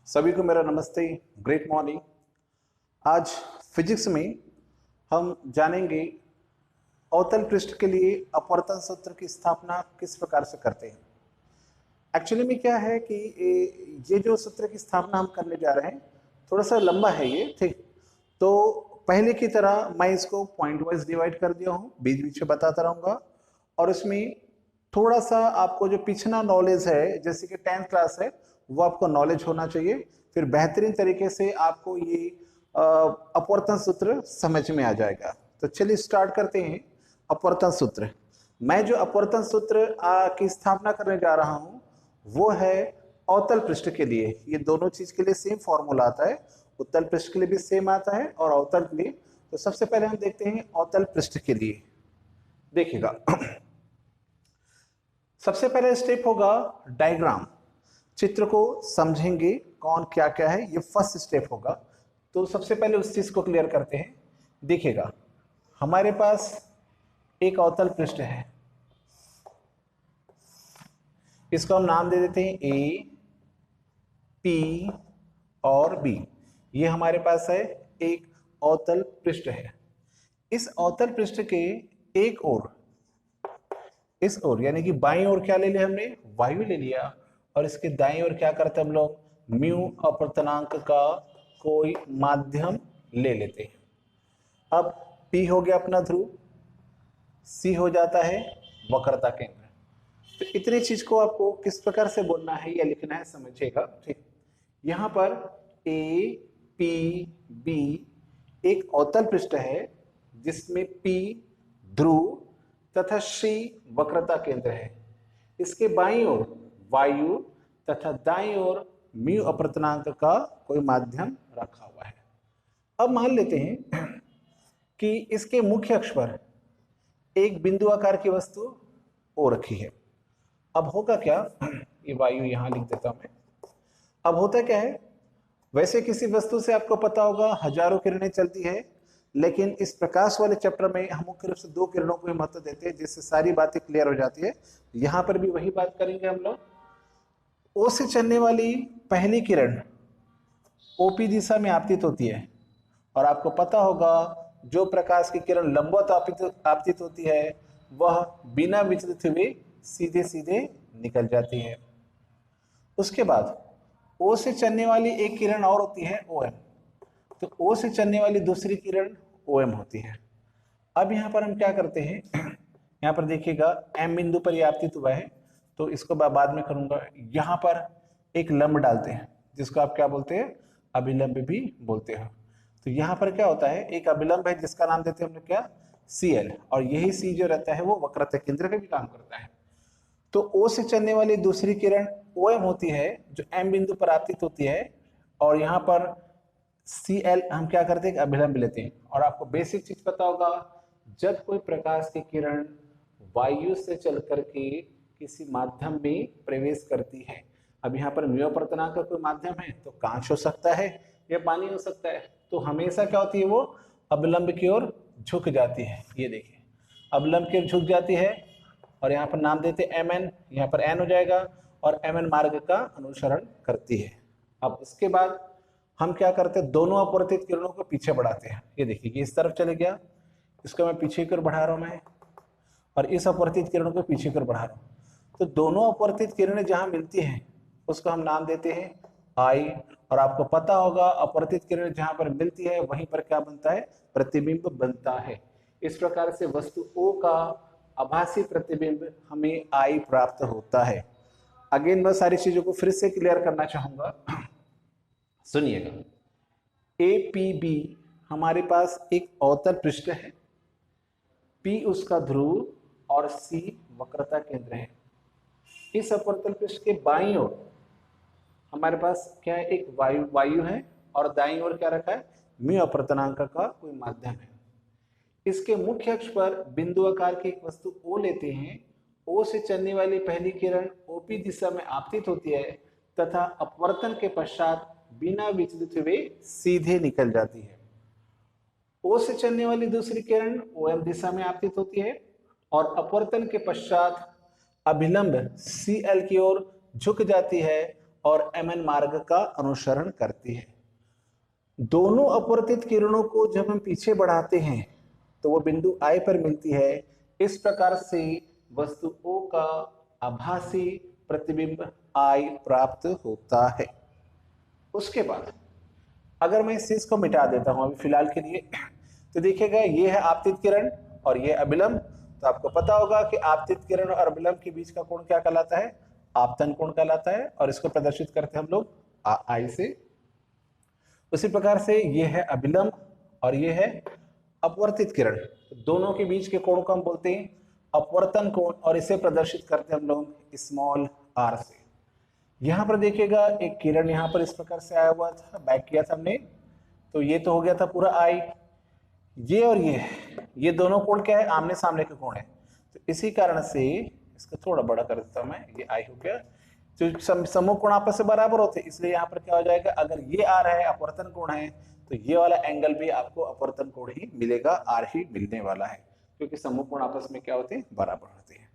सभी को मेरा नमस्ते, ग्रेट मॉर्निंग। आज फिजिक्स में हम जानेंगे अवतल पृष्ठ के लिए अपवर्तन सूत्र की स्थापना किस प्रकार से करते हैं। एक्चुअली में क्या है कि ये जो सूत्र की स्थापना हम करने जा रहे हैं थोड़ा सा लंबा है ये, ठीक। तो पहले की तरह मैं इसको पॉइंट वाइज डिवाइड कर दिया हूँ, बीच बीच में बताता रहूँगा और इसमें थोड़ा सा आपको जो पिछला नॉलेज है जैसे कि 10th क्लास है वो आपको नॉलेज होना चाहिए, फिर बेहतरीन तरीके से आपको ये अपवर्तन सूत्र समझ में आ जाएगा। तो चलिए स्टार्ट करते हैं। अपवर्तन सूत्र, मैं जो अपवर्तन सूत्र की स्थापना करने जा रहा हूँ वो है अवतल पृष्ठ के लिए। ये दोनों चीज के लिए सेम फॉर्मूला आता है, उत्तल पृष्ठ के लिए भी सेम आता है और अवतल के लिए। तो सबसे पहले हम देखते हैं अवतल पृष्ठ के लिए। देखिएगा सबसे पहले स्टेप होगा डायग्राम, चित्र को समझेंगे कौन क्या क्या है, ये फर्स्ट स्टेप होगा। तो सबसे पहले उस चीज को क्लियर करते हैं। देखिएगा हमारे पास एक अवतल पृष्ठ है, इसको हम नाम दे देते हैं ए, पी और बी। ये हमारे पास है एक अवतल पृष्ठ है। इस अवतल पृष्ठ के एक ओर, इस ओर यानी कि बाईं ओर क्या ले लिया हमने, वायु ले लिया, और इसके दाईं ओर क्या करते हैं हम लोग, म्यू अपवर्तनांक का कोई माध्यम ले लेते हैं। अब P हो गया अपना ध्रुव, C हो जाता है वक्रता केंद्र। तो इतनी चीज को आपको किस प्रकार से बोलना है या लिखना है समझिएगा, ठीक। यहाँ पर A, P, B एक अवतल पृष्ठ है जिसमें P ध्रुव तथा C वक्रता केंद्र है। इसके बाईं ओर वायु तथा दाईं ओर म्यू अपवर्तनांक का कोई माध्यम रखा हुआ है। अब मान लेते हैं कि इसके मुख्य अक्ष पर एक बिंदु आकार की वस्तु ओ रखी है। अब होगा क्या, ये वायु यहां लिख देता हूं मैं। अब होता क्या है, वैसे किसी वस्तु से आपको पता होगा हजारों किरणें चलती है, लेकिन इस प्रकाश वाले चैप्टर में हम मुख्य रूप से 2 किरणों को महत्व देते हैं जिससे सारी बातें क्लियर हो जाती है। यहां पर भी वही बात करेंगे हम लोग। ओ से चलने वाली पहली किरण ओपी दिशा में आपतित होती है, और आपको पता होगा जो प्रकाश की किरण लंबवत आपतित होती है वह बिना विचलित हुए सीधे सीधे निकल जाती है। उसके बाद ओ से चलने वाली एक किरण और होती है OM। तो ओ से चलने वाली दूसरी किरण OM होती है। अब यहाँ पर हम क्या करते हैं, यहाँ पर देखिएगा M बिंदु पर यह आपतित हुआ है, तो इसको मैं बाद में करूंगा। यहाँ पर एक लंब डालते हैं जिसको आप क्या बोलते हैं, अभिलंब भी बोलते हैं। तो यहाँ पर क्या होता है, एक अभिलंब है जिसका नाम देते हैं हमने क्या, CL, और यही C जो रहता है वो वक्रता केंद्र का भी काम करता है। तो O से चलने वाली दूसरी किरण OM होती है जो M बिंदु पर आपतित होती है, और यहाँ पर CL हम क्या करते हैं, अभिलंब लेते हैं। और आपको बेसिक चीज पता होगा, जब कोई प्रकाश की किरण वायु से चल करके किसी माध्यम में प्रवेश करती है, अब यहाँ पर म्यू अपवर्तनांक का कोई माध्यम है तो कांच हो सकता है या पानी हो सकता है, तो हमेशा क्या होती है, वो अभिलंब की ओर झुक जाती है। ये देखिए अभिलंब की ओर झुक जाती है, और यहाँ पर नाम देते हैं MN, यहाँ पर N हो जाएगा, और MN मार्ग का अनुसरण करती है। अब इसके बाद हम क्या करते हैं, दोनों अपवर्तित किरणों को पीछे बढ़ाते हैं। ये देखिए ये इस तरफ चले गया, इसको मैं पीछे की ओर बढ़ा रहा हूं मैं, और इस अपवर्तित किरणों को पीछे की ओर बढ़ा रहा हूं। तो दोनों अपवर्तित किरणें जहां मिलती हैं उसको हम नाम देते हैं I, और आपको पता होगा अपवर्तित किरणें जहां पर मिलती है वहीं पर क्या बनता है, प्रतिबिंब बनता है। इस प्रकार से वस्तु O का आभासी प्रतिबिंब हमें I प्राप्त होता है। अगेन मैं सारी चीजों को फिर से क्लियर करना चाहूंगा, सुनिएगा। APB हमारे पास एक अवतल पृष्ठ है, P उसका ध्रुव और C वक्रता केंद्र है। इस अपवर्तन पृष्ठ के बाईं ओर हमारे पास क्या है, एक वायु है, और दाईं ओर क्या रखा है, म्यू अपवर्तनांक का कोई माध्यम है। इसके मुख्य अक्ष पर बिंदु आकार की एक वस्तु O लेते हैं। O से चलने वाली पहली किरण OP दिशा में आपतित होती है तथा अपवर्तन के पश्चात बिना विचलित हुए सीधे निकल जाती है। O से चलने वाली दूसरी किरण OM दिशा में आपतित होती है और अपवर्तन के पश्चात अभिलंब CL की ओर झुक जाती है और mn मार्ग का अनुसरण करती है। दोनों अपवर्तित किरणों को जब हम पीछे बढ़ाते हैं तो वो बिंदु I पर मिलती है। इस प्रकार से वस्तु O का आभासी प्रतिबिंब I प्राप्त होता है। उसके बाद अगर मैं इस चीज को मिटा देता हूं अभी फिलहाल के लिए, तो देखिएगा ये है आपतित किरण और ये अभिलंब। तो आपको पता होगा कि आपतित किरण और अभिलंब के बीच का कोण क्या कहलाता है? आपतन कोण कहलाता है, और इसको प्रदर्शित करते हैं हम लोग I से। उसी प्रकार से ये है अभिलंब और ये है अपवर्तित किरण। दोनों के बीच के कोण को हम बोलते हैं अपवर्तन कोण, और इसे प्रदर्शित करते हैं हम लोग स्मॉल r से। यहां पर देखिएगा एक किरण यहां पर इस प्रकार से आया हुआ था, बैक किया था हमने, तो ये तो हो गया था पूरा I। ये और ये दोनों कोण क्या है? आमने सामने के कोण है। तो इसी कारण से इसको थोड़ा बड़ा कर देता हूं मैं, ये I हो गया। तो सम्मुख कोण आपस में बराबर होते, इसलिए यहाँ पर क्या हो जाएगा, अगर ये R है अपवर्तन कोण है तो ये वाला एंगल भी आपको अपवर्तन कोण ही मिलेगा, R ही मिलने वाला है, क्योंकि सम्मुख कोण आपस में क्या होते हैं? बराबर होते हैं।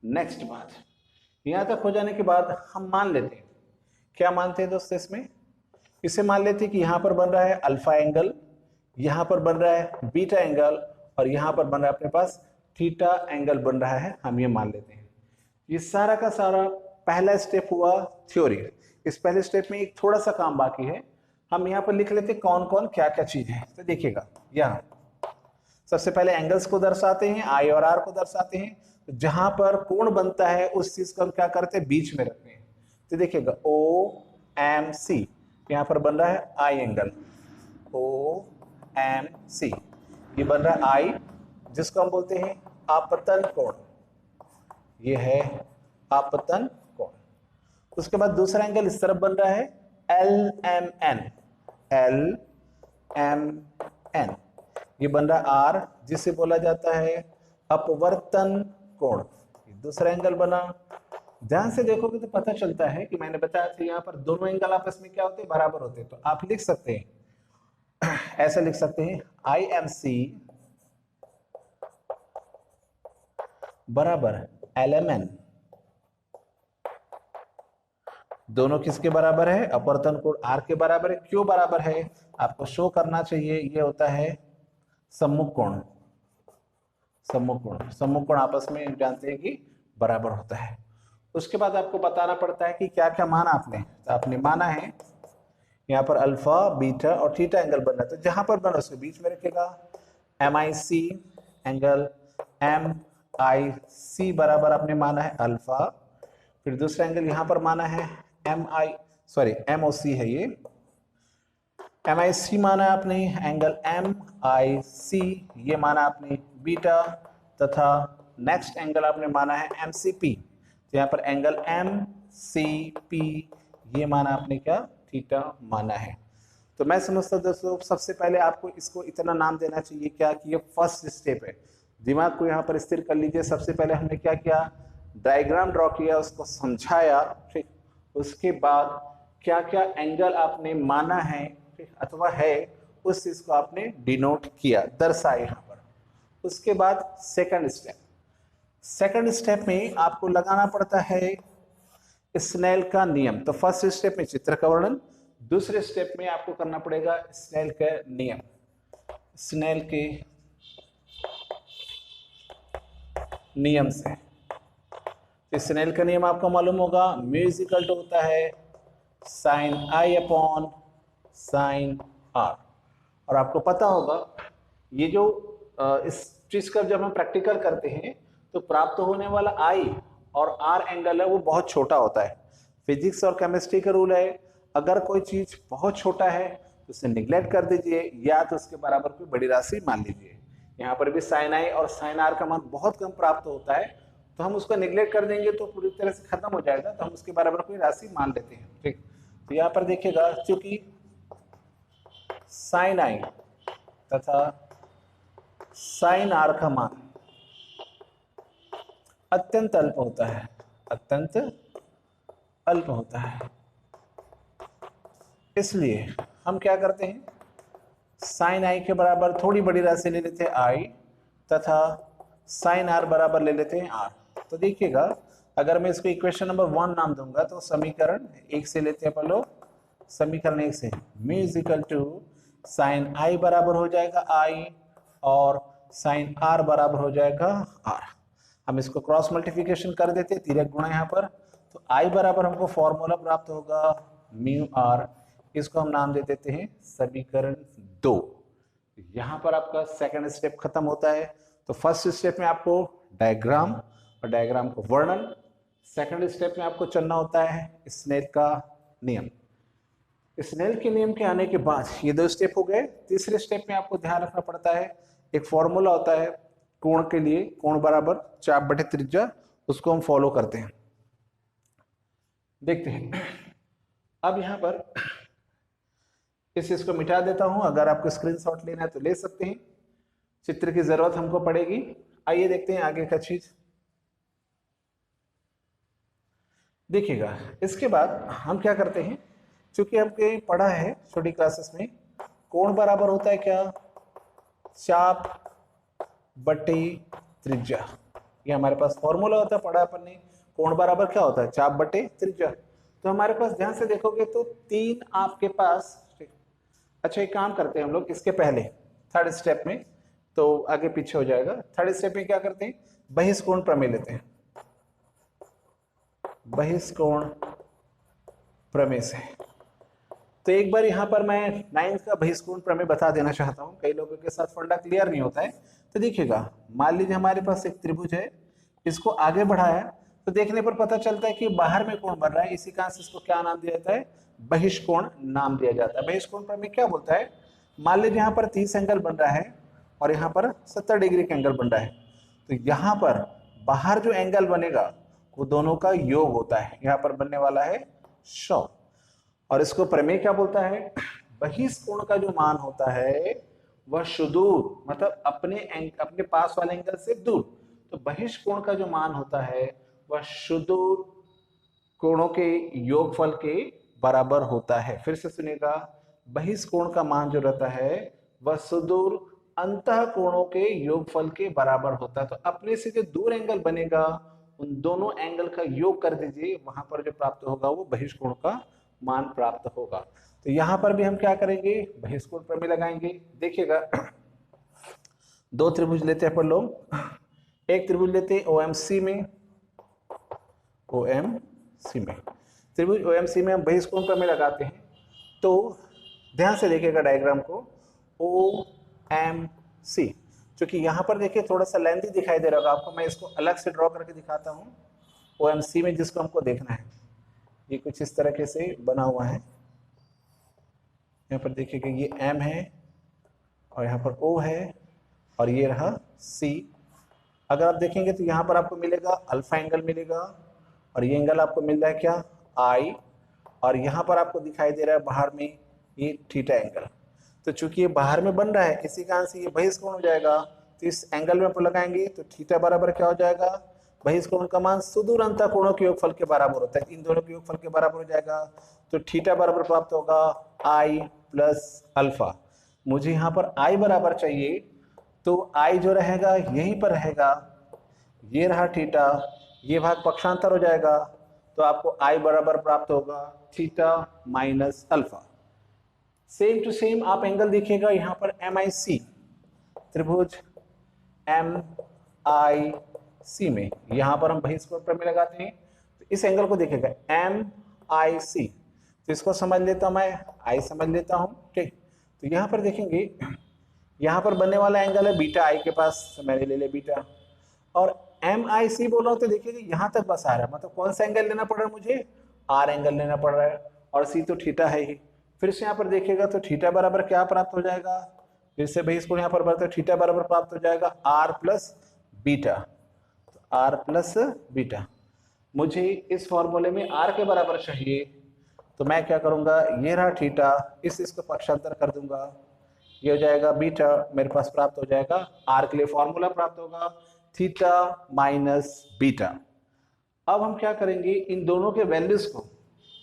नेक्स्ट बात, यहाँ तक हो जाने के बाद हम मान लेते हैं, क्या मानते हैं दोस्तों इसमें? इसे मान लेते हैं कि यहाँ पर बन रहा है अल्फा एंगल, यहाँ पर बन रहा है बीटा एंगल, और यहाँ पर बन रहा है अपने पास थीटा एंगल बन रहा है, हम ये मान लेते हैं। ये सारा का सारा पहला स्टेप हुआ थ्योरी। इस पहले स्टेप में एक थोड़ा सा काम बाकी है, हम यहाँ पर लिख लेते हैं कौन कौन क्या क्या चीज है। तो देखिएगा यहाँ सबसे पहले एंगल्स को दर्शाते हैं, I और R को दर्शाते हैं। तो जहां पर कोण बनता है उस चीज को हम क्या करते हैं? बीच में रखते हैं। तो देखिएगा OMC, यहाँ पर बन रहा है I एंगल, OMC ये बन रहा है I, जिसको हम बोलते हैं आपतन कोण। ये है आपतन कोण। उसके बाद दूसरा एंगल इस तरफ बन रहा है LMN, LMN ये बन रहा है R, जिसे बोला जाता है अपवर्तन कोण। दूसरा एंगल बना। ध्यान से देखोगे तो पता चलता है कि मैंने बताया था यहाँ पर दोनों एंगल आपस में क्या होते हैं? बराबर होते हैं। तो आप लिख सकते हैं, ऐसा लिख सकते हैं IMC बराबर LMN। दोनों किसके बराबर है? अपवर्तन कोण R के बराबर है। क्यों बराबर है? आपको शो करना चाहिए। ये होता है सम्मुख कोण। सम्मुख कोण, सम्मुख कोण आपस में जानते हैं कि बराबर होता है। उसके बाद आपको बताना पड़ता है कि क्या क्या माना आपने। तो आपने माना है यहाँ पर अल्फा बीटा और थीटा एंगल बन रहा है, तो जहां पर बना उसके बीच में रखेगा MIC एंगल, MIC बराबर आपने माना है अल्फा। फिर दूसरा एंगल यहाँ पर माना है MOC है, ये MIC माना आपने, एंगल MIC ये माना आपने बीटा, तथा नेक्स्ट एंगल आपने माना है MCP। तो यहाँ पर एंगल MCP ये माना आपने क्या? थीटा माना है। तो मैं समझता हूं दोस्तों सबसे पहले आपको इसको इतना नाम देना चाहिए क्या कि ये फर्स्ट स्टेप है। दिमाग को यहाँ पर स्थिर कर लीजिए। सबसे पहले हमने क्या किया? डायग्राम ड्रॉ किया, उसको समझाया, ठीक। उसके बाद क्या क्या एंगल आपने माना है, ठीक, अथवा है, उस चीज को आपने डिनोट किया, दर्शाया यहाँ पर। उसके बाद सेकंड स्टेप में आपको लगाना पड़ता है स्नेल का नियम। तो फर्स्ट स्टेप में चित्र का वर्णन, दूसरे स्टेप में आपको करना पड़ेगा स्नेल का नियम। स्नेल के नियम से, तो स्नेल का नियम आपको मालूम होगा, म्यूजिकल होता है sine I upon sine R। और आपको पता होगा ये जो इस चीज का जब हम प्रैक्टिकल करते हैं तो प्राप्त होने वाला I और R एंगल है वो बहुत छोटा होता है। फिजिक्स और केमिस्ट्री का रूल है, अगर कोई चीज बहुत छोटा है तो उसे निग्लेक्ट कर दीजिए, या तो उसके बराबर कोई बड़ी राशि मान लीजिए। यहाँ पर भी साइन I और साइन R का मान बहुत कम प्राप्त होता है, तो हम उसको निग्लेक्ट कर देंगे तो पूरी तरह से खत्म हो जाएगा, तो हम उसके बराबर कोई राशि मान लेते हैं, ठीक। तो यहाँ पर देखिएगा, क्योंकि साइन I तथा साइन R का मान अत्यंत अल्प होता है, अत्यंत अल्प होता है, इसलिए हम क्या करते हैं, साइन I के बराबर थोड़ी बड़ी राशि ले लेते हैं I, तथा साइन R बराबर ले लेते हैं R। तो देखिएगा अगर मैं इसको इक्वेशन नंबर 1 नाम दूंगा तो समीकरण 1 से लेते हैं अपन लोग, समीकरण 1 से mu is equal to sine i बराबर हो जाएगा आई और साइन आर बराबर हो जाएगा आर। हम इसको क्रॉस मल्टीप्लिकेशन कर देते हैं, तिर्यक गुणा यहाँ पर, तो आई बराबर हमको फॉर्मूला प्राप्त होगा म्यू आर, इसको हम नाम दे देते हैं समीकरण 2। यहाँ पर आपका सेकंड स्टेप खत्म होता है। तो फर्स्ट स्टेप में आपको डायग्राम और डायग्राम को वर्णन, सेकंड स्टेप में आपको चलना होता है स्नेल का नियम। स्नेल के नियम के आने के बाद ये 2 स्टेप हो गए। तीसरे स्टेप में आपको ध्यान रखना पड़ता है, एक फॉर्मूला होता है कोण के लिए, कोण बराबर चाप बटे त्रिज्या, उसको हम फॉलो करते हैं। देखते हैं अब यहाँ पर इस चीज को मिटा देता हूं, अगर आपको स्क्रीनशॉट लेना है तो ले सकते हैं, चित्र की जरूरत हमको पड़ेगी। आइए देखते हैं आगे का चीज। देखिएगा इसके बाद हम क्या करते हैं, चूंकि हमने पढ़ा है छोटी क्लासेस में, कोण बराबर होता है क्या, चाप बटे त्रिज्या। ये हमारे पास फॉर्मूला होता है, पढ़ा अपन ने। कोण बराबर क्या होता है, चाप बटे त्रिज्या। तो हमारे पास ध्यान से देखोगे तो 3 आपके पास, अच्छा एक काम करते हैं हम लोग, इसके पहले थर्ड स्टेप में, तो आगे पीछे हो जाएगा। थर्ड स्टेप में क्या करते हैं, बहिष्कोण प्रमेय लेते हैं, बहिष्कोण प्रमेय से। तो एक बार यहाँ पर मैं 9th का बहिष्कोण प्रमेय बता देना चाहता हूँ, कई लोगों के साथ फंडा क्लियर नहीं होता है। तो देखिएगा, मान लीजिए हमारे पास एक त्रिभुज है, इसको आगे बढ़ाया तो देखने पर पता चलता है कि बाहर में कोण बन रहा है, इसी कारण से इसको क्या नाम दिया जाता है, बहिष्कोण नाम दिया जाता है। बहिष्कोण प्रमेय क्या बोलता है, मान लीजिए यहाँ पर 30 एंगल बन रहा है और यहाँ पर 70 डिग्री का एंगल बन रहा है, तो यहाँ पर बाहर जो एंगल बनेगा वो दोनों का योग होता है, यहाँ पर बनने वाला है 100। और इसको प्रमेय क्या बोलता है, बहिष्कोण का जो मान होता है वह सुदूर, मतलब अपने पास वाले एंगल से दूर। तो बहिष्कोण का जो मान होता है वह सुदूर कोणों के योगफल के बराबर होता है। फिर से सुनिएगा, बहिष्कोण का मान जो रहता है वह सुदूर अंतः कोणों के योगफल के बराबर होता है। तो अपने से जो दूर एंगल बनेगा उन दोनों एंगल का योग कर दीजिए, वहां पर जो प्राप्त होगा वो बहिष्कोण का मान प्राप्त होगा। तो यहां पर भी हम क्या करेंगे, बहिष्कोण प्रमेय लगाएंगे। देखिएगा 2 त्रिभुज लेते हैं अपन लोग, एक त्रिभुज लेते हैं ओएमसी में, ओएमसी में त्रिभुज ओएमसी में हम बहिष्कोण प्रमेय लगाते हैं। तो ध्यान से देखिएगा डायग्राम को, ओएमसी, क्योंकि यहाँ पर देखिए थोड़ा सा लेंथी दिखाई दे रहा होगा आपको, मैं इसको अलग से ड्रॉ करके दिखाता हूँ। ओएमसी में जिसको हमको देखना है, ये कुछ इस तरीके से बना हुआ है। यहाँ पर देखिएगा ये एम है और यहाँ पर ओ है और ये रहा सी। अगर आप देखेंगे तो यहाँ पर आपको मिलेगा अल्फा एंगल मिलेगा और ये एंगल आपको मिल रहा है क्या, आई, और यहाँ पर आपको दिखाई दे रहा है बाहर में ये थीटा एंगल। तो चूंकि ये बाहर में बन रहा है, इसी कारण से ये बहिष्कोण हो जाएगा। तो इस एंगल में आप लगाएंगे तो थीटा बराबर क्या हो जाएगा, बहिष्कोण का मान सुदूर अंतः कोणों के योगफल के बराबर होता है, इन दोनों के योगफल के बराबर हो जाएगा। तो थीटा बराबर प्राप्त होगा आई प्लस अल्फा। मुझे यहाँ पर आई बराबर चाहिए, तो आई जो रहेगा यहीं पर रहेगा, ये रहा थीटा, ये भाग पक्षांतर हो जाएगा, तो आपको आई बराबर प्राप्त होगा theta minus alpha. Same to same आप एंगल देखिएगा यहाँ पर MIC, त्रिभुज MIC में यहाँ पर हम बहिष्कोण प्रमेय लगाते हैं। तो इस एंगल को देखिएगा MIC, तो इसको समझ लेता हूं मैं, आई समझ लेता हूं, ठीक। तो यहाँ पर देखेंगे, यहाँ पर बनने वाला एंगल है बीटा आई के पास, तो मैंने ले लिया बीटा, और MIC बोल रहा हूं तो देखिए यहाँ तक बस आ रहा है, मतलब कौन सा एंगल लेना पड़ रहा है मुझे, आर एंगल लेना पड़ रहा है, और सी तो थीटा है ही। फिर से यहाँ पर देखिएगा तो थीटा बराबर क्या प्राप्त हो जाएगा, फिर से बहिष्कोण यहाँ पर बढ़ता है, थीटा बराबर प्राप्त हो जाएगा आर प्लस बीटा। तो आर प्लस बीटा, मुझे इस फॉर्मूले में आर के बराबर चाहिए, तो मैं क्या करूंगा, ये रहा थीटा, इसको पक्षांतर कर दूंगा, ये हो जाएगा बीटा, मेरे पास प्राप्त हो जाएगा आर के लिए फॉर्मूला प्राप्त होगा थीटा माइनस बीटा। अब हम क्या करेंगे, इन दोनों के वैल्यूज को,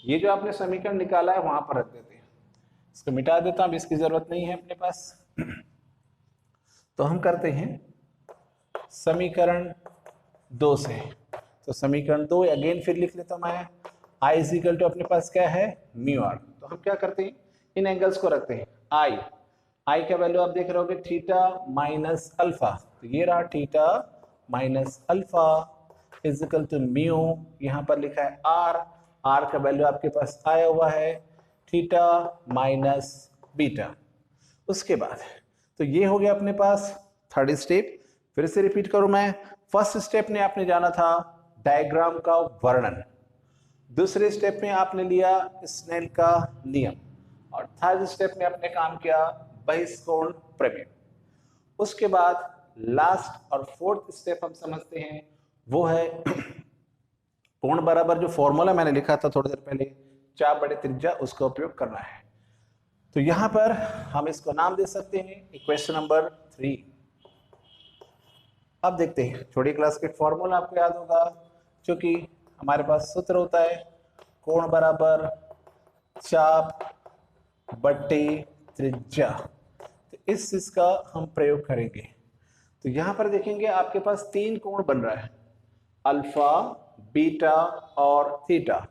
ये जो आपने समीकरण निकाला है वहां पर रख देते हैं, इसको मिटा देता हूं, इसकी जरूरत नहीं है अपने पास। तो हम करते हैं समीकरण 2 से, तो समीकरण 2 अगेन फिर लिख लेता हूं मैं, I इज इक्वल टू अपने पास क्या है म्यू आर। तो हम क्या करते हैं, इन एंगल्स को रखते हैं। आई का वैल्यू आप देख रहे होगे थीटा माइनस अल्फा, तो ये रहा theta minus alpha is equal to mu, यहाँ पर लिखा है आर का वैल्यू आपके पास आया हुआ है थीटा माइनस बीटा। उसके बाद तो ये हो गया अपने पास थर्ड स्टेप। फिर से रिपीट करूं मैं, फर्स्ट स्टेप में आपने जाना था डायग्राम का वर्णन, दूसरे स्टेप में आपने लिया स्नेल का नियम, और थर्ड स्टेप में आपने काम किया बहिष्कोण प्रमेय। उसके बाद लास्ट और फोर्थ स्टेप हम समझते हैं, वो है कोण बराबर जो फॉर्मूला मैंने लिखा था थोड़ी देर पहले, चाप बटे त्रिज्या, उसका उपयोग करना है। तो यहां पर हम इसको नाम दे सकते हैं इक्वेशन नंबर 3। अब देखते हैं, छोटी क्लास के फॉर्मूला आपको याद होगा, क्योंकि हमारे पास सूत्र होता है कोण बराबर चाप बटे त्रिज्या, तो इस चीज का हम प्रयोग करेंगे। तो यहां पर देखेंगे आपके पास 3 कोण बन रहा है, अल्फा, बीटा और थीटा।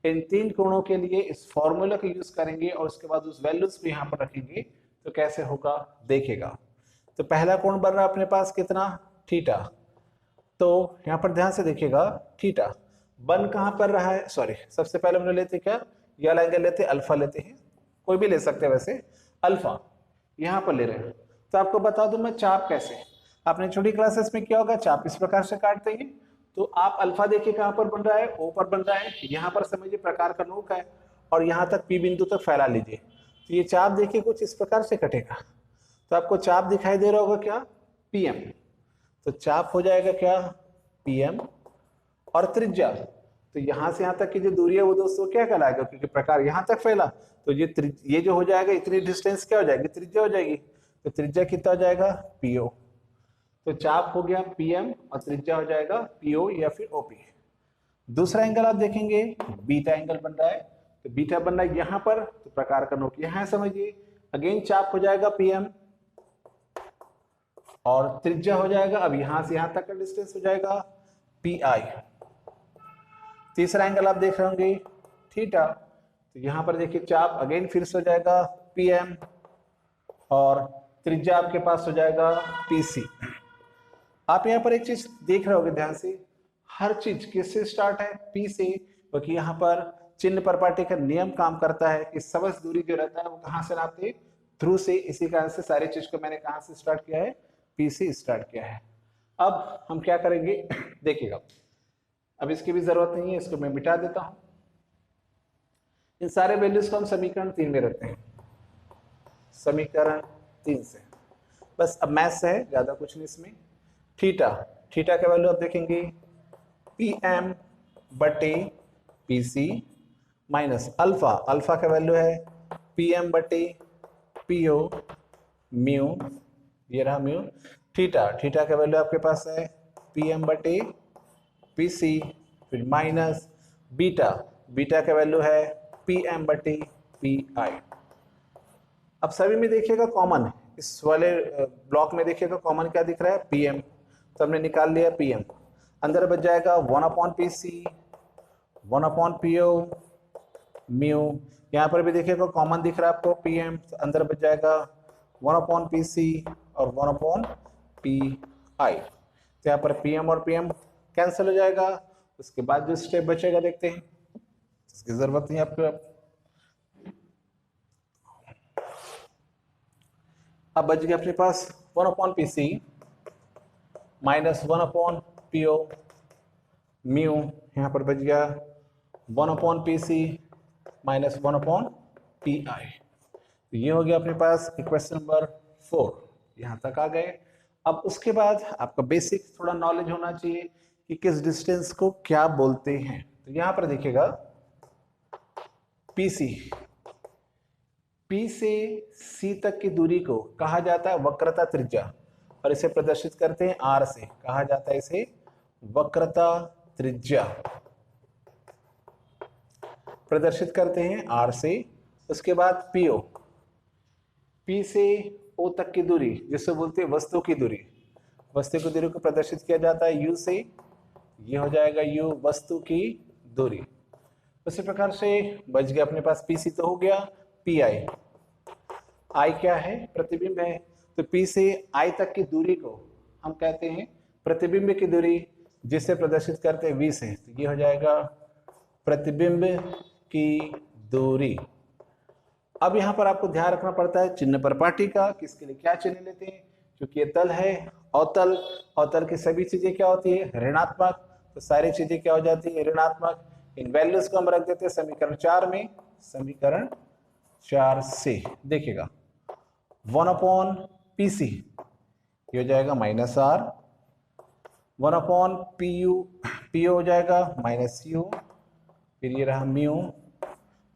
इन 3 कोणों के लिए इस फॉर्मूला को यूज करेंगे और उसके बाद उस वैल्यूज को यहां पर रखेंगे, तो कैसे होगा देखेगा। तो पहला कोण बन रहा है अपने पास कितना, थीटा। तो यहां पर ध्यान से देखिएगा, थीटा बन कहां पर रहा है, सॉरी सबसे पहले हम लेते क्या, ये वाला एंगल लेते अल्फा लेते हैं, कोई भी ले सकते हैं वैसे, अल्फा यहां पर ले रहे हैं। तो आपको बता दूं मैं चाप कैसे, आपने छोटी क्लासेस में क्या होगा, चाप इस प्रकार से काटते हैं। तो आप अल्फा देखिए कहां पर बन रहा है, ओ पर बन रहा है, यहां पर समझिए प्रकार का नोक है और यहां तक पी बिंदु तक फैला लीजिए। तो ये चाप देखिए कुछ इस प्रकार से कटेगा, तो आपको चाप दिखाई दे रहा होगा क्या, पीएम। तो चाप हो जाएगा क्या, पीएम, और त्रिज्या, तो यहां से यहां तक की जो दूरी है वो दोस्तों क्या कहलाएगा, क्योंकि प्रकार यहां तक फैला, तो ये जो हो जाएगा इतनी डिस्टेंस क्या हो जाएगी, त्रिज्या हो जाएगी। तो त्रिज्या कितना हो जाएगा, पीओ। तो चाप हो गया पीएम और त्रिज्या हो जाएगा पीओ या फिर ओपी। दूसरा एंगल आप देखेंगे बीटा एंगल बन रहा है, तो बीटा बन रहा है यहां पर, तो प्रकार का नोक यहां समझिए, अगेन चाप हो जाएगा पीएम और त्रिज्या हो जाएगा, अब यहां से यहां तक का डिस्टेंस हो जाएगा पी आई। तीसरा एंगल आप देख रहे होंगे थीटा, तो यहां पर देखिए चाप अगेन फिर से हो जाएगा पीएम और त्रिज्या आपके पास हो जाएगा पीसी। आप यहां पर एक चीज देख रहे होगे ध्यान से, हर चीज किससे स्टार्ट है, पी से, क्योंकि यहां पर चिन्ह परपाटी का नियम काम करता है कि समस्त दूरी जो रहता है वो कहां से नापते, थ्रू से। इसी कारण से सारी चीज को मैंने कहां से स्टार्ट किया है, पी से स्टार्ट किया है। अब हम क्या करेंगे देखिएगा, अब इसकी भी जरूरत नहीं है, इसको मैं मिटा देता हूं। इन सारे वैल्यूज को हम समीकरण 3 में रखते हैं, समीकरण 3 से बस, अब मैथ्स है ज्यादा कुछ नहीं इसमें। थीटा, थीटा का वैल्यू आप देखेंगे पी एम बटे P C minus alpha, alpha का वैल्यू है पी एम बटे पी ओ म्यू, ये रहा म्यू। थीटा, थीटा का वैल्यू आपके पास है पी एम बटे पी सी, फिर माइनस बीटा, बीटा का वैल्यू है पी एम बटे पी आई। अब सभी में देखिएगा कॉमन है, इस वाले ब्लॉक में देखिएगा कॉमन क्या दिख रहा है, पीएम, तो हमने निकाल लिया पीएम, अंदर बच जाएगा 1/पीसी 1/पीओ म्यू, यहाँ पर भी देखिएगा कॉमन दिख रहा है आपको पीएम, तो अंदर बच जाएगा 1/पीसी और 1/पीआई। तो यहाँ पर पीएम और पीएम कैंसिल हो जाएगा। उसके बाद जो स्टेप बचेगा देखते हैं, इसकी जरूरत नहीं आपको। अब बच गया अपने पास 1/पीसी माइनस 1/पीओ म्यू, यहाँ पर बच गया 1/पीसी माइनस 1/पीआई। तो ये हो गया अपने पास इक्वेशन नंबर 4, यहाँ तक आ गए। अब उसके बाद आपका बेसिक थोड़ा नॉलेज होना चाहिए कि किस डिस्टेंस को क्या बोलते हैं। तो यहाँ पर देखिएगा पीसी, पी से सी तक की दूरी को कहा जाता है वक्रता त्रिज्या, और इसे प्रदर्शित करते हैं आर से, कहा जाता है इसे वक्रता त्रिज्या, प्रदर्शित करते हैं आर से। उसके बाद पीओ, पी से ओ तक की दूरी जिससे बोलते हैं वस्तु की दूरी, वस्तु की दूरी को प्रदर्शित किया जाता है यू से, ये हो जाएगा u वस्तु की दूरी। उसी प्रकार से बच गया अपने पास pc तो हो गया, pi, i क्या है, प्रतिबिंब है, तो p से i तक की दूरी को हम कहते हैं प्रतिबिंब की दूरी, जिसे प्रदर्शित करते हैं v से, तो ये हो जाएगा प्रतिबिंब की दूरी। अब यहाँ पर आपको ध्यान रखना पड़ता है चिन्ह परपाटी का, किसके लिए क्या चिन्ह लेते हैं, क्योंकि ये तल है अवतल, अवतल की सभी चीजें क्या होती है ऋणात्मक, तो सारी चीजें क्या हो जाती है ऋणात्मक। इन वैल्यूज को हम रख देते हैं समीकरण 4 में, समीकरण 4 से देखिएगा 1/PC ये हो जाएगा -r, 1/PU, PU हो जाएगा -u, फिर ये रहा म्यू,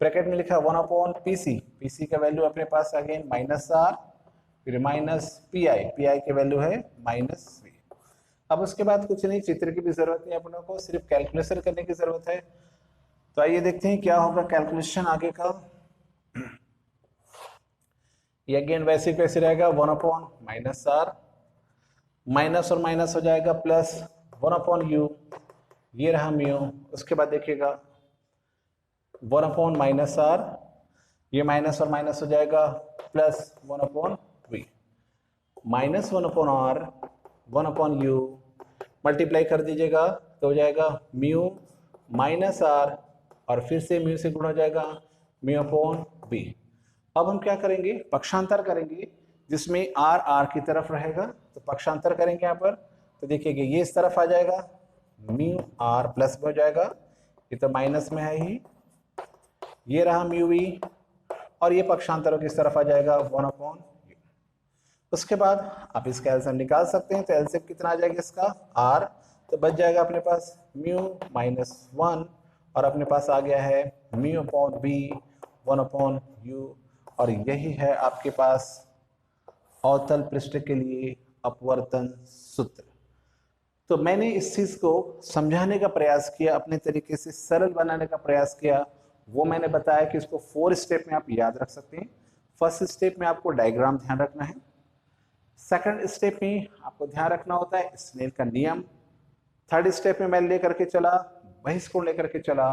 ब्रैकेट में लिखा 1/PC, PC का वैल्यू अपने पास अगेन -r, फिर -PI, PI की वैल्यू है -v। अब उसके बाद कुछ नहीं, चित्र की भी जरूरत नहीं अपनों को, सिर्फ कैलकुलेशन करने की जरूरत है। तो आइए देखते हैं क्या होगा कैलकुलेशन आगे का। ये अगेन वैसे कैसे रहेगा 1/-r, माइनस और माइनस हो जाएगा प्लस 1/u, ये रहा म्यू। उसके बाद देखिएगा 1/-r, ये माइनस और माइनस हो जाएगा plus 1/v, -1/r, 1/u, multiply कर दीजिएगा तो हो जाएगा म्यू -r, और फिर से म्यू से गुणा हो जाएगा μ/v। अब हम क्या करेंगे, पक्षांतर करेंगे, जिसमें r r की तरफ रहेगा, तो पक्षांतर करेंगे यहाँ पर, तो देखिएगा ये इस तरफ आ जाएगा μr प्लस हो जाएगा, ये तो माइनस में है ही, ये रहा μv, और ये पक्षांतरों की तरफ आ जाएगा 1/u। उसके बाद आप इसका एलसीएम निकाल सकते हैं, तो एलसीएम कितना आ जाएगा इसका r, तो बच जाएगा अपने पास म्यू -1, और अपने पास आ गया है μ/v 1/u, और यही है आपके पास अवतल पृष्ठ के लिए अपवर्तन सूत्र। तो मैंने इस चीज को समझाने का प्रयास किया, अपने तरीके से सरल बनाने का प्रयास किया। वो मैंने बताया कि इसको 4 स्टेप में आप याद रख सकते हैं। फर्स्ट स्टेप में आपको डायग्राम ध्यान रखना है, सेकंड स्टेप में आपको ध्यान रखना होता है स्नेल का नियम, थर्ड स्टेप में मैं लेकर के चला बहिष्कोण लेकर के चला,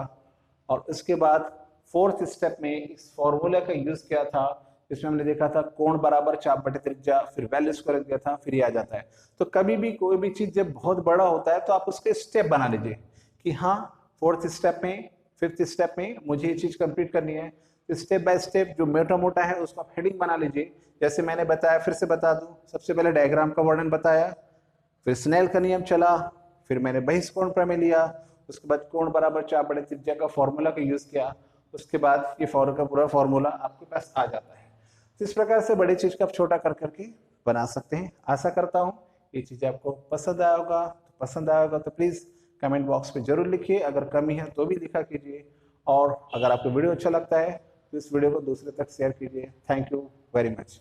और उसके बाद फोर्थ स्टेप में इस फॉर्मूला का यूज किया था, इसमें हमने देखा था कोण बराबर चाप बटे त्रिज्या, फिर वैल्यूज को रख दिया था, फिर ये आ जाता है। तो कभी भी कोई भी चीज जब बहुत बड़ा होता है तो आप उसके स्टेप बना लीजिए कि हाँ फोर्थ स्टेप में, फिफ्थ स्टेप में मुझे ये चीज कंप्लीट करनी है, तो स्टेप बाय स्टेप जो मोटा मोटा है उसका हेडिंग बना लीजिए। जैसे मैंने बताया, फिर से बता दूं, सबसे पहले डायग्राम का वर्णन बताया, फिर स्नेल का नियम चला, फिर मैंने बहिष्कोण प्रमेय लिया, उसके बाद कोण बराबर चाप बटे त्रिज्या का फॉर्मूला का यूज किया, उसके बाद ये का पूरा फॉर्मूला आपके पास आ जाता है। तो इस प्रकार से बड़ी चीज का आप छोटा कर करके बना सकते हैं। आशा करता हूँ ये चीज आपको पसंद आया होगा तो प्लीज कमेंट बॉक्स में जरूर लिखिए, अगर कमी है तो भी लिखा कीजिए, और अगर आपको वीडियो अच्छा लगता है तो इस वीडियो को दूसरे तक शेयर कीजिए। Thank you very much.